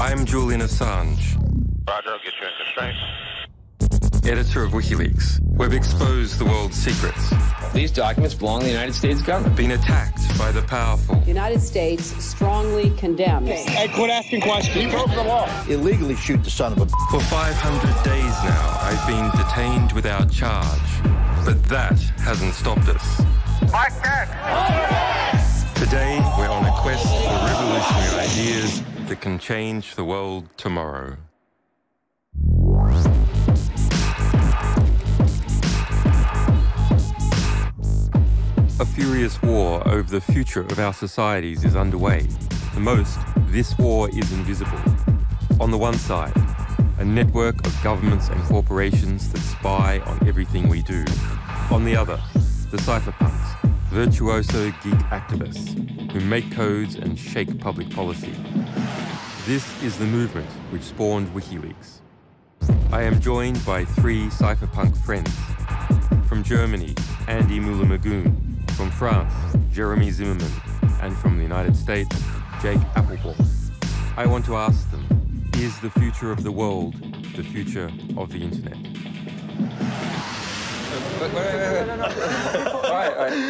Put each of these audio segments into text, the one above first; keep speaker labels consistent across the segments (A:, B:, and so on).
A: I'm Julian Assange.
B: Roger, I'll get you in constraint.
A: Editor of WikiLeaks. We've exposed the world's secrets.
C: These documents belong to the United States government.
A: Been attacked by the powerful.
D: The United States strongly condemns.
E: Hey, quit asking questions. He broke the law.
F: Illegally shoot the son of a...
A: For 500 days now, I've been detained without charge. But that hasn't stopped us.
B: Mike Deck!
A: Today, we're on a quest for revolutionary ideas that can change the world tomorrow. A furious war over the future of our societies is underway. The most, this war is invisible. On the one side, a network of governments and corporations that spy on everything we do. On the other, the cypherpunks, virtuoso geek activists who make codes and shake public policy. This is the movement which spawned WikiLeaks. I am joined by three cypherpunk friends. From Germany, Andy Muller-Magoon. From France, Jeremy Zimmerman. And from the United States, Jake Applebaum. I want to ask them, is the future of the world the future of the internet?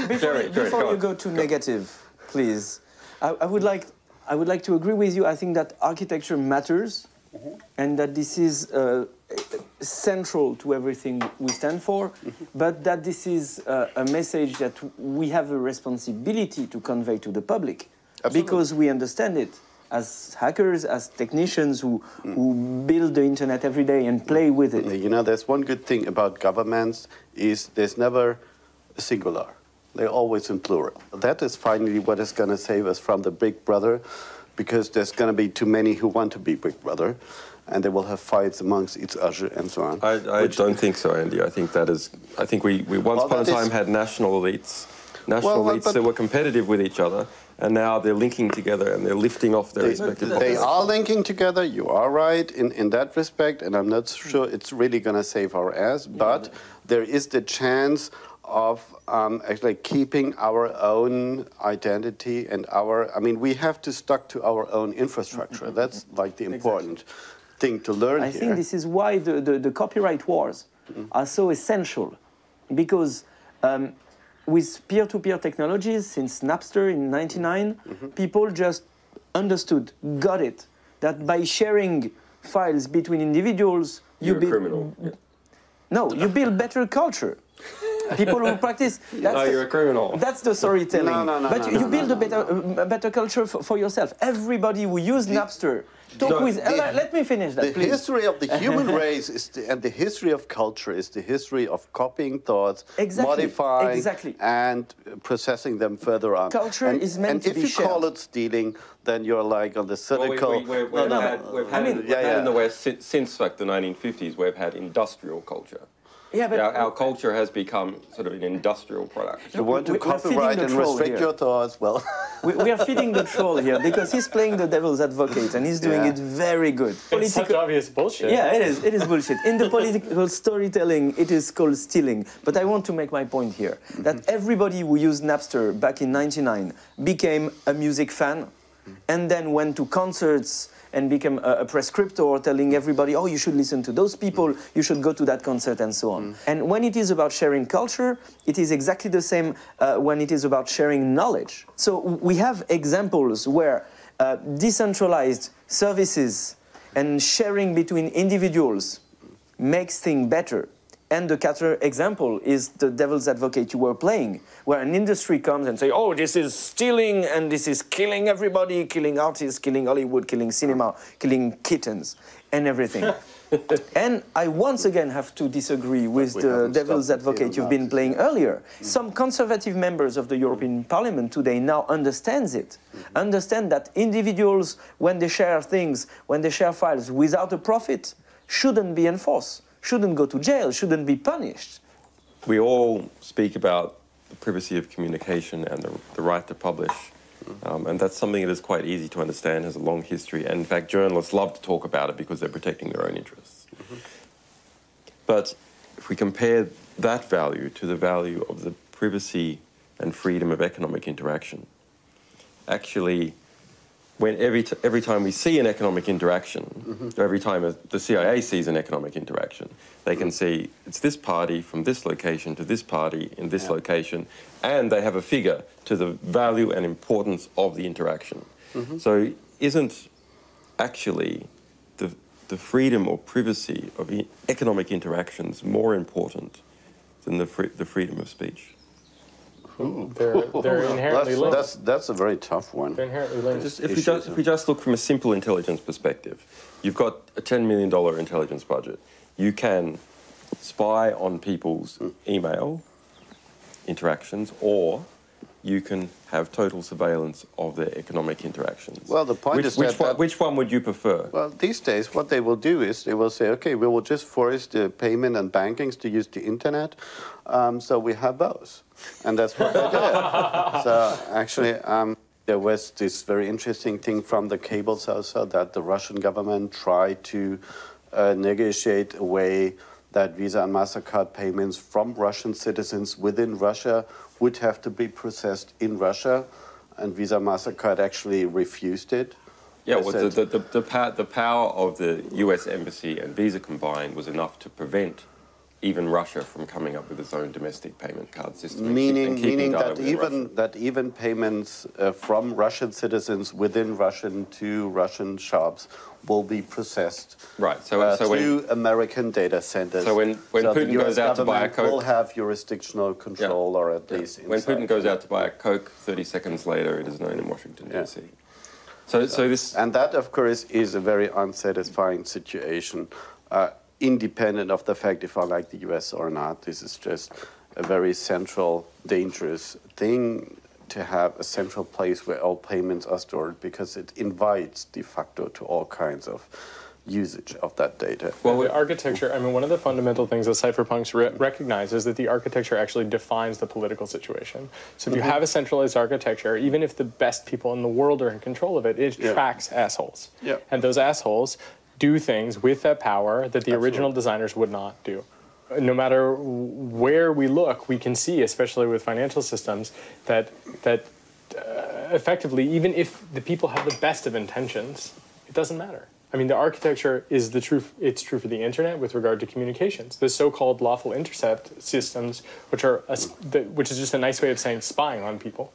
G: Wait. Before you go to negative, please, I would like to agree with you. I think that architecture matters, and that this is central to everything we stand for, but that this is a message that we have a responsibility to convey to the public. Absolutely. Because we understand it as hackers, as technicians who build the internet every day and play with it.
H: You know, there's one good thing about governments is there's never a singular. They're always in plural. That is finally what is going to save us from the big brother, because there's going to be too many who want to be big brother, and they will have fights amongst each other and so on.
I: I don't think so, Andy. I think we once upon a time had national elites that were competitive with each other, and now they're linking together and they're lifting off their respective...
H: They are linking together, you are right in that respect, and I'm not sure it's really going to save our ass, but there is the chance of actually keeping our own identity and we have to stick to our own infrastructure. That's like the important thing to learn
G: I think this is why the copyright wars are so essential, because with peer-to-peer technologies, since Napster in '99, people just understood, got it, that by sharing files between individuals,
I: you're a criminal.
G: No, you build better culture. People who practice...
I: you're a criminal.
G: That's the storytelling. But you build
I: a
G: better culture for yourself. Everybody who used Napster... let me finish that, please.
H: The history of the human race and the history of culture is the history of copying thoughts, modifying, and processing them further on.
G: Culture is meant to be shared.
H: And if you call it stealing, then you're like on the cynical...
I: We've had in the West, since like the 1950s, we've had industrial culture.
G: Yeah, but
I: our culture has become sort of an industrial product.
H: You want to copyright and restrict your thoughts, well...
G: we are feeding the troll here, because he's playing the devil's advocate, and he's doing it very good.
J: It's such obvious bullshit.
G: Yeah, it is bullshit. In the political storytelling, it is called stealing. But I want to make my point here, that everybody who used Napster back in '99 became a music fan, and then went to concerts and became a prescriptor telling everybody, oh, you should listen to those people, you should go to that concert, and so on. And when it is about sharing culture, it is exactly the same when it is about sharing knowledge. So we have examples where decentralized services and sharing between individuals makes things better. And the counter example is the devil's advocate you were playing, where an industry comes and say, oh, this is stealing and this is killing everybody, killing artists, killing Hollywood, killing cinema, killing kittens, and everything. And I once again have to disagree with the devil's advocate you've been playing earlier. Some conservative members of the European Parliament today now understand that individuals, when they share things, when they share files without a profit, shouldn't be enforced. Shouldn't go to jail, shouldn't be punished.
I: We all speak about the privacy of communication and the right to publish. And that's something that is quite easy to understand, has a long history. And in fact, journalists love to talk about it because they're protecting their own interests. But if we compare that value to the value of the privacy and freedom of economic interaction, actually, when every time we see an economic interaction, or every time the CIA sees an economic interaction, they can see it's this party from this location to this party in this location, and they have a figure to the value and importance of the interaction. So isn't actually the freedom or privacy of economic interactions more important than the freedom of speech?
F: They're inherently linked.
H: That's a very tough one.
F: They're inherently linked.
I: If we just look from a simple intelligence perspective, you've got a $10 million intelligence budget. You can spy on people's email interactions, or you can have total surveillance of their economic interactions.
H: Well, the point is
I: which one would you prefer?
H: Well, these days, what they will do is they will say, okay, we will just force the payment and bankings to use the internet, so we have both. And that's what they did. So actually, there was this very interesting thing from the cables also that the Russian government tried to negotiate a way that Visa and MasterCard payments from Russian citizens within Russia would have to be processed in Russia, and Visa and MasterCard actually refused it.
I: Yeah, well, the power of the US Embassy and Visa combined was enough to prevent even Russia from coming up with its own domestic payment card system.
H: Meaning that even payments from Russian citizens within Russian to Russian shops will be processed through American data centers.
I: So when Putin goes out to buy a Coke,
H: will have jurisdictional control, or at least
I: when Putin goes out to buy a Coke, 30 seconds later it is known in Washington DC. So this,
H: and that, of course, is a very unsatisfying situation. Independent of the fact if I like the US or not, this is just a very central, dangerous thing to have a central place where all payments are stored, because it invites de facto to all kinds of usage of that data.
F: Well, the architecture, I mean, one of the fundamental things that cypherpunks recognize is that the architecture actually defines the political situation. So if you have a centralized architecture, even if the best people in the world are in control of it, it attracts assholes. And those assholes do things with that power that the original designers would not do. No matter where we look, we can see, especially with financial systems, that effectively, even if the people have the best of intentions, it doesn't matter. I mean, the architecture is the truth. It's true for the internet with regard to communications. The so-called lawful intercept systems, which is just a nice way of saying spying on people,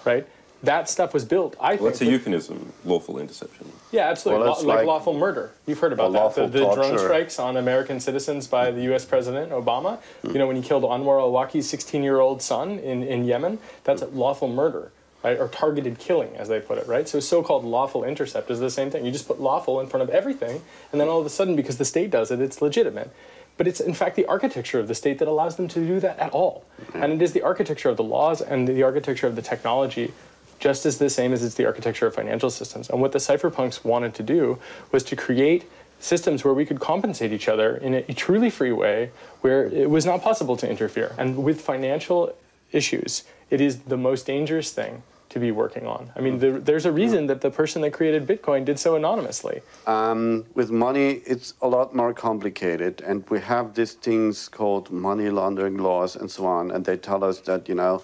F: right? That stuff was built, I think.
I: What's a euphemism, lawful interception?
F: Yeah, absolutely.
H: Well,
F: like lawful murder. You've heard about that. The drone
H: torture.
F: strikes on American citizens by the U.S. President Obama. You know, when he killed Anwar al-Awlaki's 16-year-old son in Yemen, that's lawful murder, right? Or targeted killing, as they put it, right? So so-called lawful intercept is the same thing. You just put lawful in front of everything, and then all of a sudden, because the state does it, it's legitimate. But it's, in fact, the architecture of the state that allows them to do that at all. And it is the architecture of the laws and the architecture of the technology just as the same as it's the architecture of financial systems. And what the cypherpunks wanted to do was to create systems where we could compensate each other in a truly free way, where it was not possible to interfere. And with financial issues, it is the most dangerous thing to be working on. I mean, there's a reason that the person that created Bitcoin did so anonymously.
H: With money, it's a lot more complicated, and we have these things called money laundering laws and so on, and they tell us that, you know,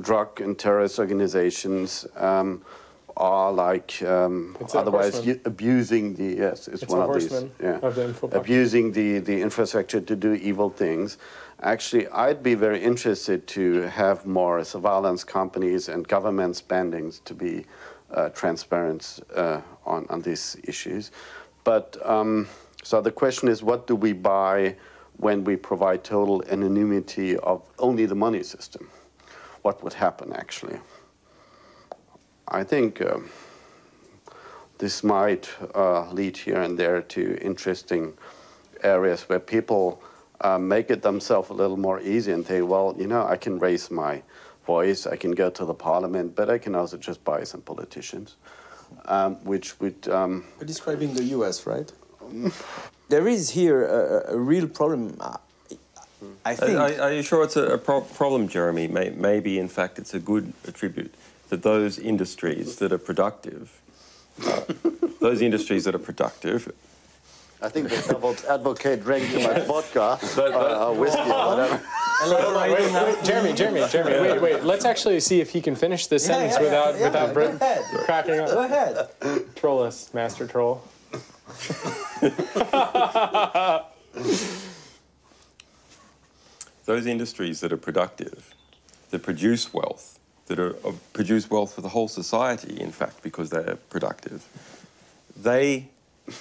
H: drug and terrorist organizations are like otherwise abusing the it's one of these abusing the infrastructure to do evil things. Actually, I'd be very interested to have more surveillance companies and government spendings to be transparent on these issues. But so the question is, what do we buy when we provide total anonymity of only the money system? What would happen, actually? I think this might lead here and there to interesting areas where people make it themselves a little more easy and say, well, you know, I can raise my voice, I can go to the parliament, but I can also just buy some politicians, which would...
G: You're describing the US, right? There is here a real problem. I think.
I: Are you sure it's a problem, Jeremy? Maybe, in fact, it's a good attribute that those industries that are productive,
H: I think the devil's advocate drank too much vodka, whiskey, whatever.
F: Jeremy, wait. Let's actually see if he can finish this sentence without cracking up.
G: Go ahead.
F: Troll us, Master Troll.
I: Those industries that are productive, that produce wealth, produce wealth for the whole society, in fact, because they're productive, they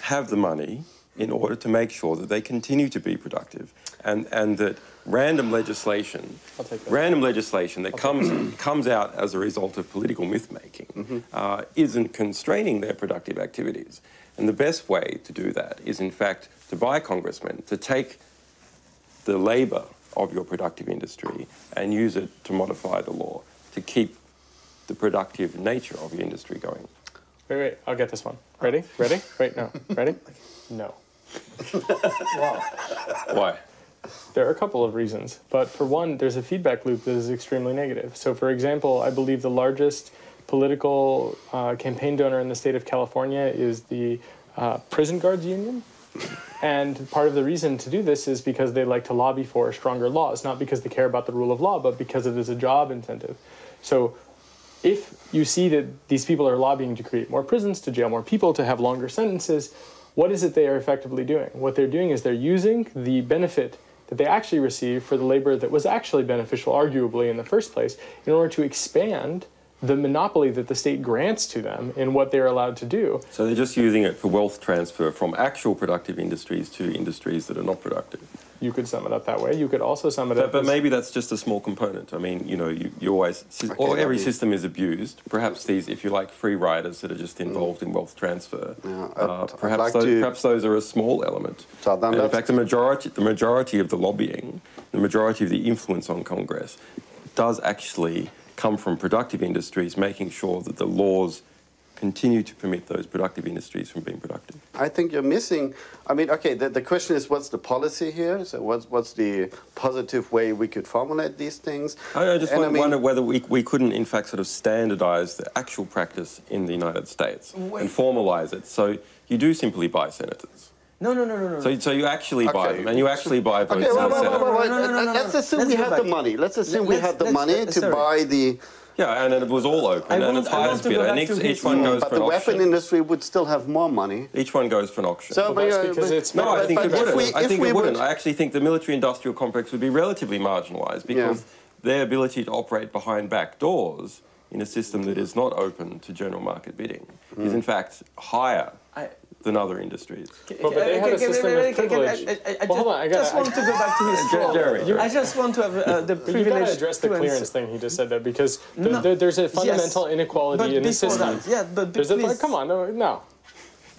I: have the money in order to make sure that they continue to be productive, and that random legislation that comes out as a result of political myth-making isn't constraining their productive activities. And the best way to do that is, in fact, to buy congressmen to take the labour of your productive industry and use it to modify the law to keep the productive nature of your industry going.
F: Wait, I'll get this one. Ready? Wait, no. Ready? No.
G: Wow.
I: Why?
F: There are a couple of reasons, but for one, there's a feedback loop that is extremely negative. So, for example, I believe the largest political campaign donor in the state of California is the Prison Guards Union. And part of the reason to do this is because they like to lobby for stronger laws, not because they care about the rule of law, but because it is a job incentive. So if you see that these people are lobbying to create more prisons, to jail more people, to have longer sentences, what is it they are effectively doing? What they're doing is they're using the benefit that they actually receive for the labor that was actually beneficial, arguably, in the first place, in order to expand the monopoly that the state grants to them in what they're allowed to do.
I: So they're just using it for wealth transfer from actual productive industries to industries that are not productive.
F: You could sum it up that way. You could also sum it up
I: But maybe that's just a small component. I mean, you always... every system is abused. Perhaps these, if you like, free riders that are just involved in wealth transfer. Yeah, perhaps those are a small element. And in fact, the majority of the lobbying, the majority of the influence on Congress does actually come from productive industries, making sure that the laws continue to permit those productive industries from being productive.
H: I think you're missing, I mean, okay, the question is what's the policy here? So what's the positive way we could formulate these things?
I: I just wonder whether we couldn't, in fact, sort of standardise the actual practice in the United States and formalise it. So you do simply buy senators.
G: No.
I: So you actually buy them, and you actually buy votes in the Senate.
H: Let's assume we had the money. Let's assume we had the money to buy the...
I: Yeah, and it was all open, and it's highest bidder, and each one goes for an auction.
H: But the weapon industry would still have more money.
I: Each one goes for an auction.
F: So, because it's...
I: No, I think it wouldn't. I think it wouldn't. I actually think the military-industrial complex would be relatively marginalised because their ability to operate behind back doors in a system that is not open to general market bidding is, in fact, higher than other industries.
F: But they have a system of privilege.
G: I just want to go back to his
I: Jeremy.
G: I just want to have the privilege.
F: You got to address the clearance thing he just said there, because there's a fundamental inequality in the system. Come on, no.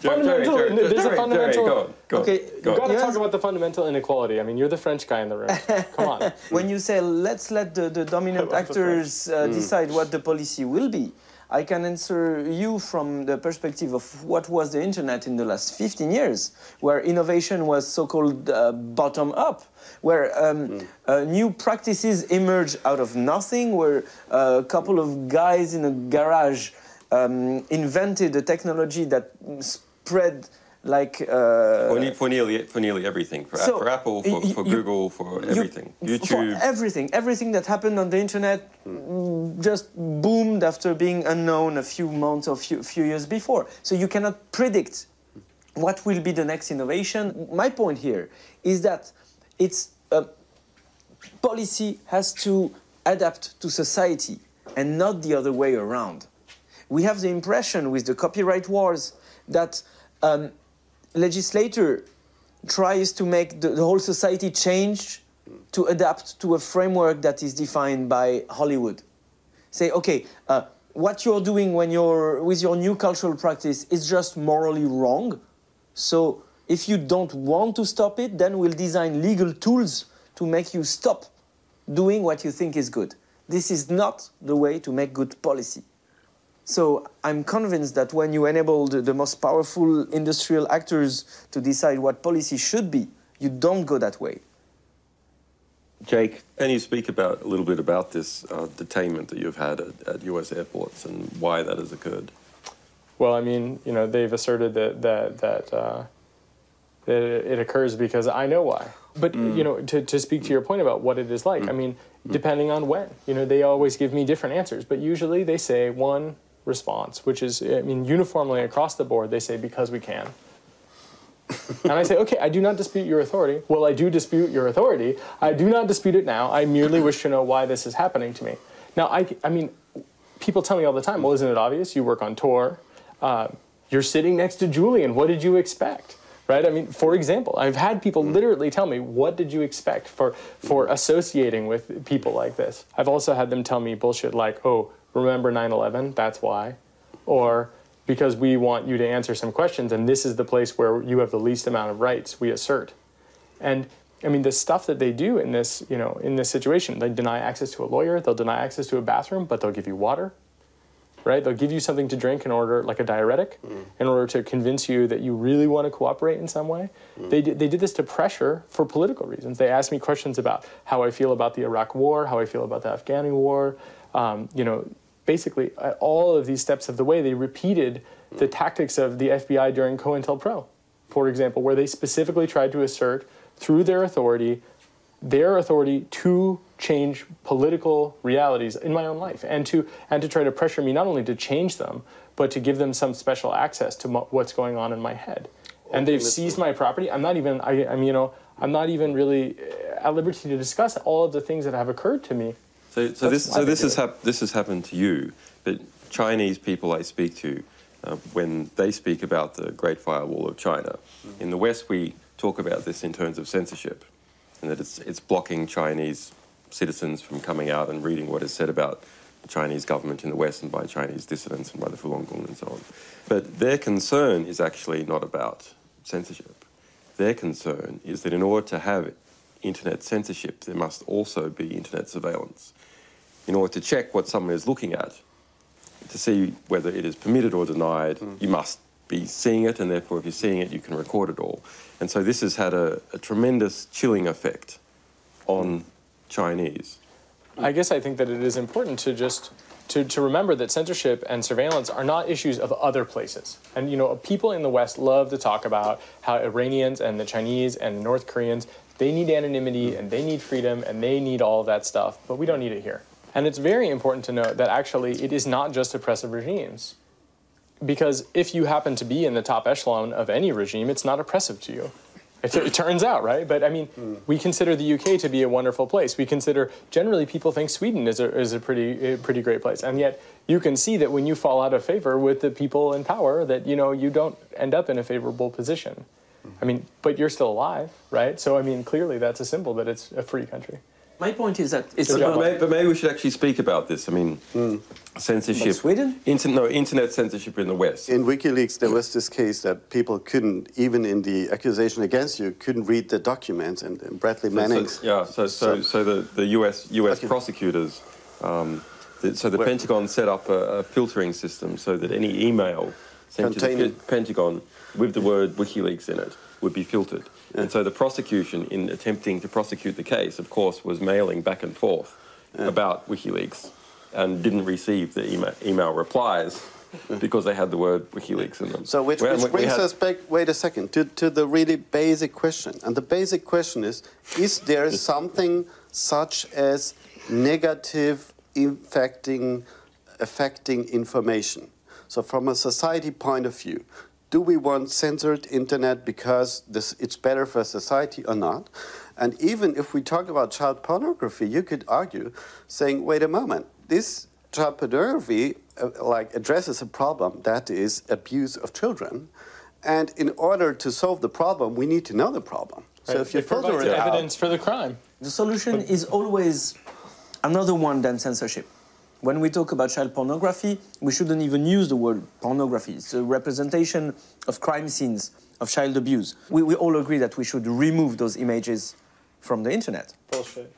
F: There's a fundamental.
G: Okay,
F: you got to talk about the fundamental inequality. I mean, you're the French guy in the room. Come on.
G: When you say let's let the dominant actors decide what the policy will be, I can answer you from the perspective of what was the internet in the last 15 years, where innovation was so-called bottom-up, where new practices emerge out of nothing, where a couple of guys in a garage invented a technology that spread like...
I: for nearly everything, for Apple, for Google, for everything. YouTube.
G: For everything that happened on the internet just boomed after being unknown a few months or few years before. So you cannot predict what will be the next innovation. My point here is that policy has to adapt to society and not the other way around. We have the impression with the copyright wars that legislator tries to make the whole society change to adapt to a framework that is defined by Hollywood. Say, okay, what you're doing when with your new cultural practice is just morally wrong. So if you don't want to stop it, then we'll design legal tools to make you stop doing what you think is good. This is not the way to make good policy. So I'm convinced that when you enable the most powerful industrial actors to decide what policy should be, you don't go that way.
I: Jake, can you speak a little bit about this detainment that you've had at US airports and why that has occurred?
F: Well, I mean, they've asserted that It occurs because I know why. But, you know, to speak to your point about what it is like, I mean, depending on when, you know, they always give me different answers, but usually they say one response, which is, I mean, uniformly across the board, they say, because we can. And I say, okay, I do not dispute your authority. Well, I do dispute your authority. I do not dispute it now. I merely wish to know why this is happening to me. Now, I mean, people tell me all the time, well, isn't it obvious? You work on tour. You're sitting next to Julian. What did you expect? Right? I mean, for example, I've had people literally tell me, what did you expect for associating with people like this? I've also had them tell me bullshit like, oh, remember 9/11? That's why. Or because we want you to answer some questions, and this is the place where you have the least amount of rights we assert. And I mean, the stuff that they do in this, you know, in this situation, they deny access to a lawyer, they'll deny access to a bathroom, but they'll give you water, right? They'll give you something to drink in order, like a diuretic, in order to convince you that you really want to cooperate in some way. They did this to pressure for political reasons. They asked me questions about how I feel about the Iraq War, how I feel about the Afghani War, you know, basically, at all of these steps of the way, they repeated the tactics of the FBI during COINTELPRO, for example, where they specifically tried to assert, through their authority to change political realities in my own life, and to try to pressure me not only to change them, but to give them some special access to what's going on in my head. And they've seized my property. I'm not even, I'm not even really at liberty to discuss all of the things that have occurred to me.
I: So this has happened to you, but Chinese people I speak to, when they speak about the Great Firewall of China, in the West we talk about this in terms of censorship, and that it's blocking Chinese citizens from coming out and reading what is said about the Chinese government in the West and by Chinese dissidents and by the Falun Gong and so on. But their concern is actually not about censorship. Their concern is that in order to have internet censorship, there must also be internet surveillance. In order to check what someone is looking at, to see whether it is permitted or denied, you must be seeing it, and therefore if you're seeing it, you can record it all. And so this has had a tremendous chilling effect on Chinese.
F: I guess I think that it is important to just to remember that censorship and surveillance are not issues of other places. And, you know, people in the West love to talk about how Iranians and the Chinese and North Koreans, they need anonymity and they need freedom and they need all of that stuff, but we don't need it here. And it's very important to note that actually it is not just oppressive regimes. Because if you happen to be in the top echelon of any regime, it's not oppressive to you. It turns out, right? But I mean, we consider the UK to be a wonderful place. We consider, generally people think Sweden is a pretty great place. And yet you can see that when you fall out of favor with the people in power, that, you know, you don't end up in a favorable position. I mean, but you're still alive, right? So, I mean, clearly that's a symbol that it's a free country.
G: My point is that it's
I: but maybe we should actually speak about this. I mean, censorship.
G: Like Sweden?
I: Internet censorship in the West.
H: In WikiLeaks, there was this case that people couldn't, even in the accusation against you, couldn't read the documents, and Bradley Manning.
I: So the US prosecutors. So the Pentagon set up a filtering system so that any email sent to the Pentagon with the word WikiLeaks in it would be filtered. And so the prosecution, in attempting to prosecute the case, of course, was mailing back and forth about WikiLeaks and didn't receive the email replies because they had the word WikiLeaks in them.
H: So which brings us back, wait a second, to the really basic question. And the basic question is there something such as negative affecting information? So from a society point of view, do we want censored internet because it's better for society or not? And even if we talk about child pornography, you could argue, saying, wait a moment, this child pornography addresses a problem that is abuse of children. And in order to solve the problem, we need to know the problem.
F: Right.
H: So if you filter it out,
F: evidence for the crime.
G: The solution is always another one than censorship. When we talk about child pornography, we shouldn't even use the word pornography. It's a representation of crime scenes, of child abuse. We all agree that we should remove those images from the internet.
F: Bullshit.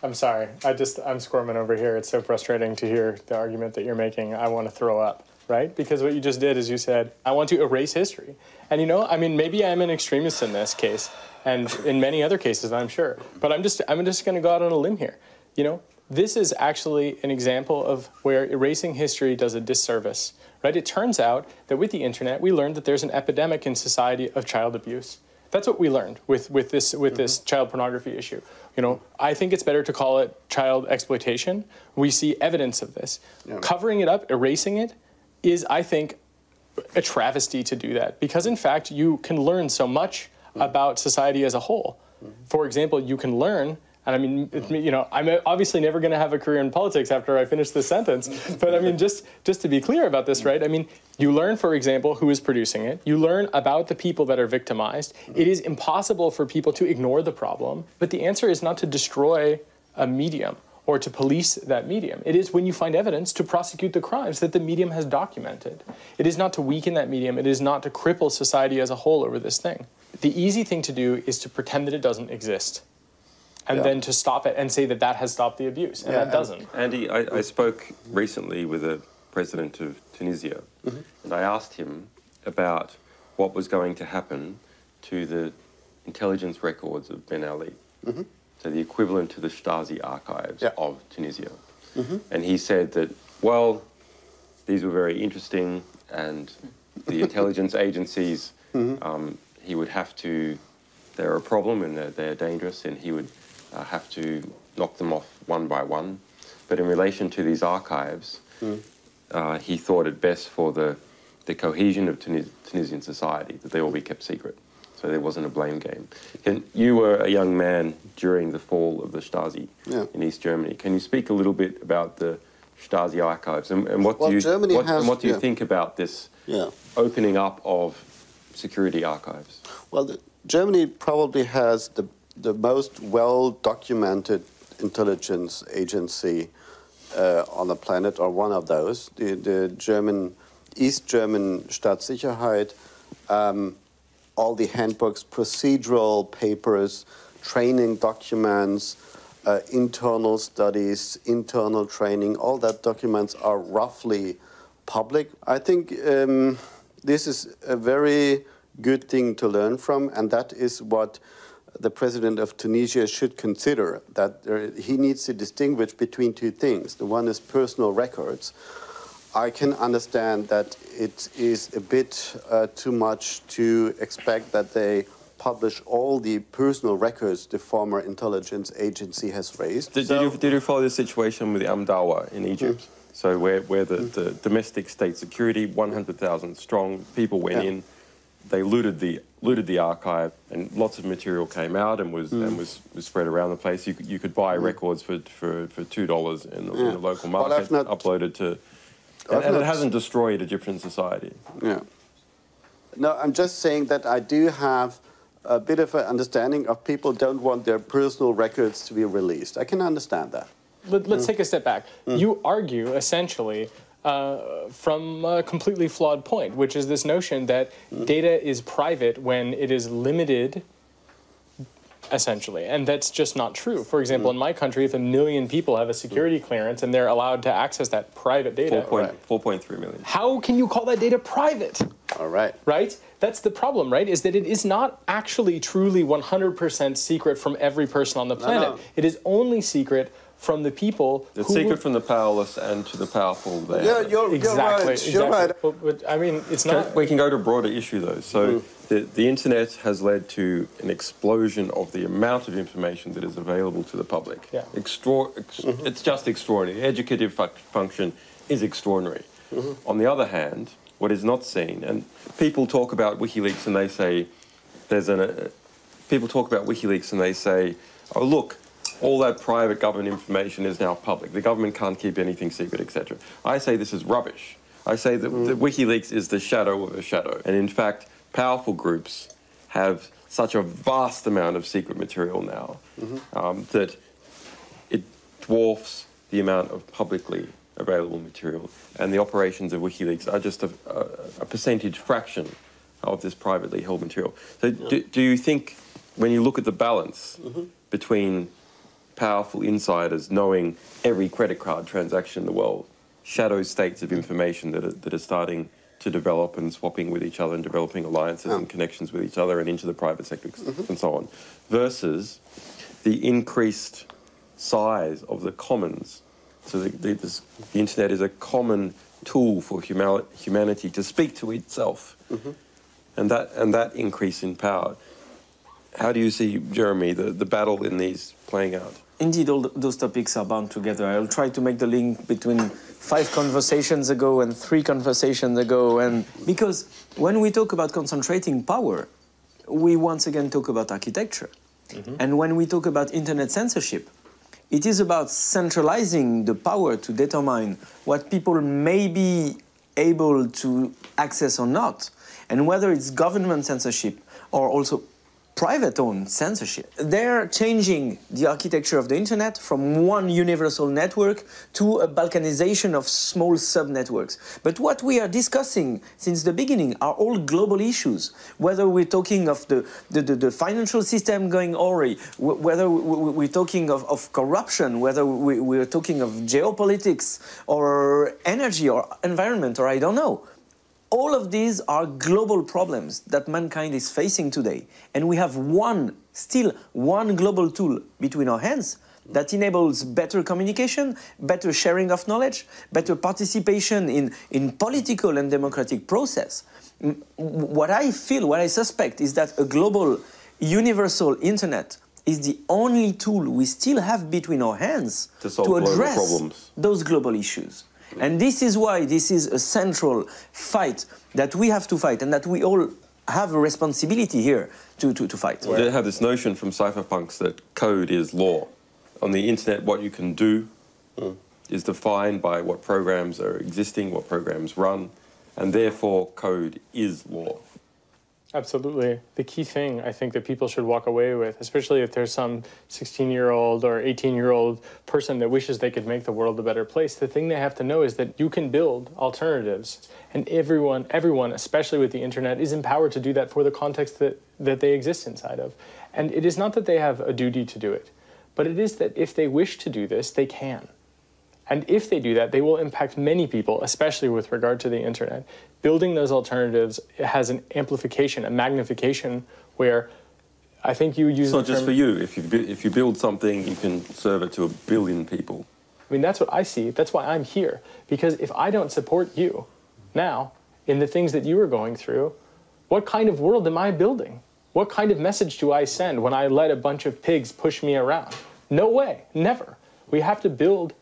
F: I'm sorry. I'm squirming over here. It's so frustrating to hear the argument that you're making. I want to throw up, right? Because what you just did is you said, I want to erase history. And, you know, I mean, maybe I'm an extremist in this case, and in many other cases, I'm sure. But I'm just going to go out on a limb here. You know, this is actually an example of where erasing history does a disservice, right? It turns out that with the internet, we learned that there's an epidemic in society of child abuse. That's what we learned with this child pornography issue. You know, I think it's better to call it child exploitation. We see evidence of this. Yeah. Covering it up, erasing it, is, I think, a travesty to do that. Because, in fact, you can learn so much about society as a whole. For example, you can learn, and I mean, you know, I'm obviously never going to have a career in politics after I finish this sentence, but I mean, just to be clear about this, right? I mean, you learn, for example, who is producing it. You learn about the people that are victimized. It is impossible for people to ignore the problem, but the answer is not to destroy a medium or to police that medium. It is, when you find evidence, to prosecute the crimes that the medium has documented. It is not to weaken that medium. It is not to cripple society as a whole over this thing. The easy thing to do is to pretend that it doesn't exist, and then to stop it and say that that has stopped the abuse, and that doesn't.
I: Andy, I spoke recently with the president of Tunisia, and I asked him about what was going to happen to the intelligence records of Ben Ali, so the equivalent to the Stasi archives of Tunisia. And he said that, well, these were very interesting, and the intelligence agencies, he would have to, they're a problem and they're dangerous, and he would have to knock them off one by one. But in relation to these archives, he thought it best for the cohesion of Tunisian society that they all be kept secret. So there wasn't a blame game. And you were a young man during the fall of the Stasi in East Germany. Can you speak a little bit about the Stasi archives and what do you think about this opening up of security archives?
H: Well, Germany probably has the most well-documented intelligence agency on the planet, or one of those, the East German Staatssicherheit, all the handbooks, procedural papers, training documents, internal studies, internal training, all that documents are roughly public. I think this is a very good thing to learn from, and that is what the president of Tunisia should consider, that he needs to distinguish between two things. The one is personal records. I can understand that it is a bit too much to expect that they publish all the personal records the former intelligence agency has raised.
I: Did you follow the situation with the Amdawa in Egypt? So where the domestic state security, 100,000 strong, people went in, they looted the archive, and lots of material came out and was spread around the place. You could buy records for $2 in the local market, uploaded to, and it hasn't destroyed Egyptian society.
H: Yeah. No, I'm just saying that I do have a bit of an understanding of people don't want their personal records to be released. I can understand that.
F: Let's take a step back. You argue, essentially, from a completely flawed point, which is this notion that data is private when it is limited, essentially, and that's just not true. For example, in my country, if 1 million people have a security clearance and they're allowed to access that private data...
I: 4.3 million.
F: How can you call that data private?
H: All right.
F: Right? That's the problem, right? Is that it is not actually truly 100% secret from every person on the planet. No. It is only secret from the people
I: It's secret from the powerless and to the powerful there.
H: Yeah, you're right. You're right.
F: But, I mean, it's not...
I: We can go to a broader issue, though. So the internet has led to an explosion of the amount of information that is available to the public.
F: Yeah.
I: It's just extraordinary. The educative function is extraordinary. On the other hand, what is not seen, and people talk about WikiLeaks and they say, people talk about WikiLeaks and they say, oh, look, all that private government information is now public. The government can't keep anything secret, etc. I say this is rubbish. I say that WikiLeaks is the shadow of a shadow. And in fact, powerful groups have such a vast amount of secret material now that it dwarfs the amount of publicly available material. And the operations of WikiLeaks are just a percentage fraction of this privately held material. So do you think, when you look at the balance between powerful insiders knowing every credit card transaction in the world, shadow states of information that are starting to develop and swapping with each other and developing alliances and connections with each other and into the private sector and so on, versus the increased size of the commons. So the internet is a common tool for humanity to speak to itself, and that increase in power. How do you see, Jeremy, the battle in these playing out?
G: Indeed, all those topics are bound together. I'll try to make the link between 5 conversations ago and 3 conversations ago. And because when we talk about concentrating power, we once again talk about architecture. And when we talk about internet censorship, it is about centralizing the power to determine what people may be able to access or not, and whether it's government censorship or also private-owned censorship. They're changing the architecture of the internet from one universal network to a balkanization of small sub-networks. But what we are discussing since the beginning are all global issues, whether we're talking of the financial system going awry, whether we're talking of corruption, whether we're talking of geopolitics or energy or environment, or I don't know. All of these are global problems that mankind is facing today. And we have still one global tool between our hands that enables better communication, better sharing of knowledge, better participation in political and democratic process. What I feel, what I suspect is that a global, universal internet is the only tool we still have between our hands to address those global issues. And this is why this is a central fight that we have to fight and that we all have a responsibility here to fight.
I: They have this notion from cypherpunks that code is law. On the internet, what you can do is defined by what programs are existing, what programs run, and therefore code is law.
F: Absolutely. The key thing I think that people should walk away with, especially if there's some 16-year-old or 18-year-old person that wishes they could make the world a better place, the thing they have to know is that you can build alternatives. And everyone, especially with the internet, is empowered to do that for the context that they exist inside of. And it is not that they have a duty to do it, but it is that if they wish to do this, they can. And if they do that, they will impact many people, especially with regard to the internet. Building those alternatives has an amplification, a magnification, where I think you use
I: It's not just for you. If you build something, you can serve it to 1 billion people.
F: I mean, that's what I see. That's why I'm here. Because if I don't support you now in the things that you are going through, what kind of world am I building? What kind of message do I send when I let a bunch of pigs push me around? No way, never. We have to build.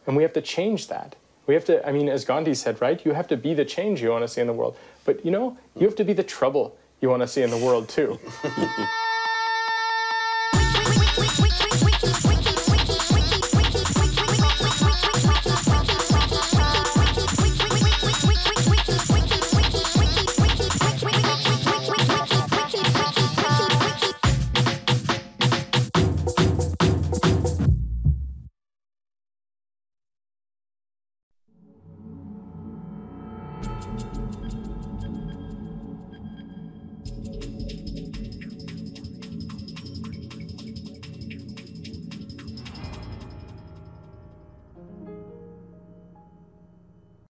F: And we have to change that. We have to, I mean, as Gandhi said, right? You have to be the change you want to see in the world. But, you know, you have to be the trouble you want to see in the world, too.